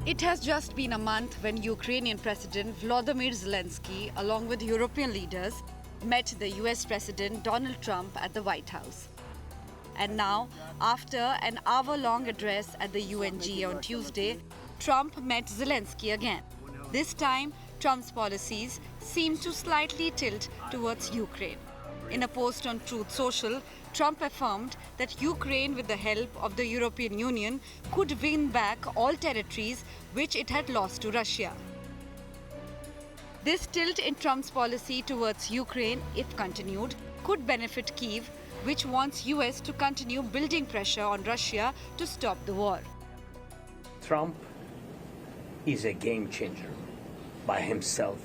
It has just been a month when Ukrainian President Volodymyr Zelenskyy, along with European leaders, met the US President Donald Trump at the White House. And now, after an hour-long address at the UNGA on Tuesday, Trump met Zelenskyy again. This time, Trump's policies seem to slightly tilt towards Ukraine. In a post on Truth Social, Trump affirmed that Ukraine, with the help of the European Union, could win back all territories which it had lost to Russia. This tilt in Trump's policy towards Ukraine, if continued, could benefit Kyiv, which wants US to continue building pressure on Russia to stop the war. Trump is a game changer by himself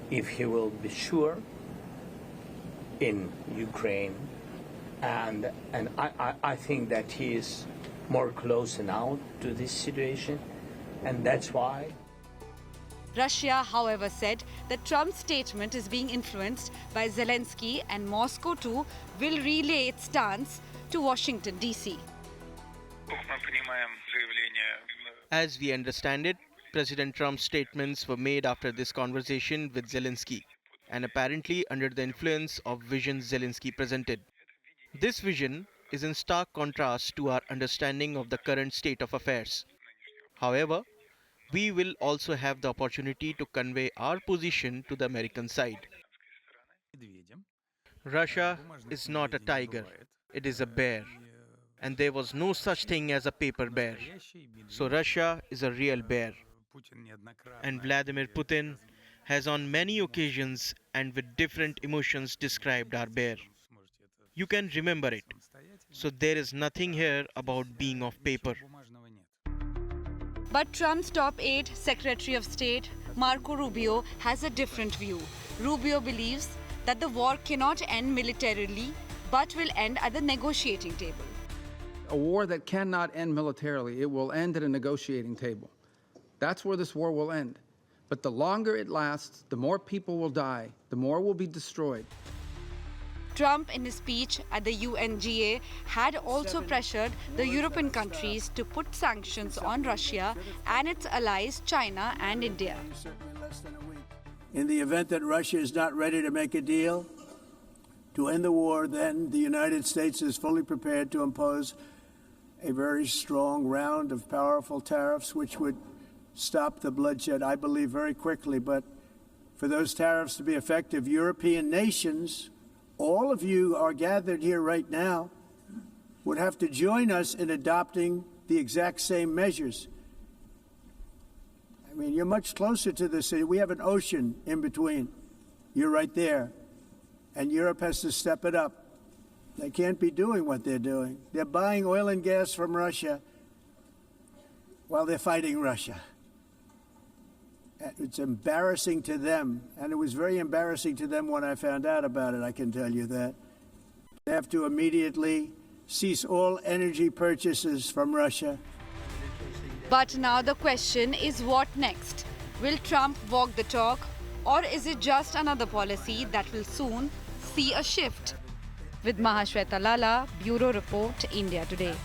if he will be sure in Ukraine, and I think that he is more close now to this situation, and that's why. Russia, however, said that Trump's statement is being influenced by Zelenskyy, and Moscow too will relay its stance to Washington, D.C. As we understand it, President Trump's statements were made after this conversation with Zelenskyy, and apparently under the influence of visions Zelenskyy presented. This vision is in stark contrast to our understanding of the current state of affairs. However, we will also have the opportunity to convey our position to the American side. Russia is not a tiger, it is a bear. And there was no such thing as a paper bear. So Russia is a real bear. And Vladimir Putin has on many occasions and with different emotions described our bear. You can remember it. So there is nothing here about being of paper. But Trump's top aide, Secretary of State Marco Rubio, has a different view. Rubio believes that the war cannot end militarily, but will end at the negotiating table. A war that cannot end militarily, it will end at a negotiating table. That's where this war will end. But the longer it lasts, the more people will die, the more will be destroyed. Trump, in his speech at the UNGA, had also pressured the European countries to put sanctions on Russia and its allies China and India. In the event that Russia is not ready to make a deal to end the war, then the United States is fully prepared to impose a very strong round of powerful tariffs which would stop the bloodshed, I believe, very quickly. But for those tariffs to be effective, European nations, all of you are gathered here right now, would have to join us in adopting the exact same measures. I mean, you're much closer to this. We have an ocean in between. You're right there. And Europe has to step it up. They can't be doing what they're doing. They're buying oil and gas from Russia while they're fighting Russia. It's embarrassing to them, and it was very embarrassing to them when I found out about it, I can tell you that. They have to immediately cease all energy purchases from Russia. But now the question is, what next? Will Trump walk the talk, or is it just another policy that will soon see a shift? With Mahashweta Lala, Bureau Report, India Today.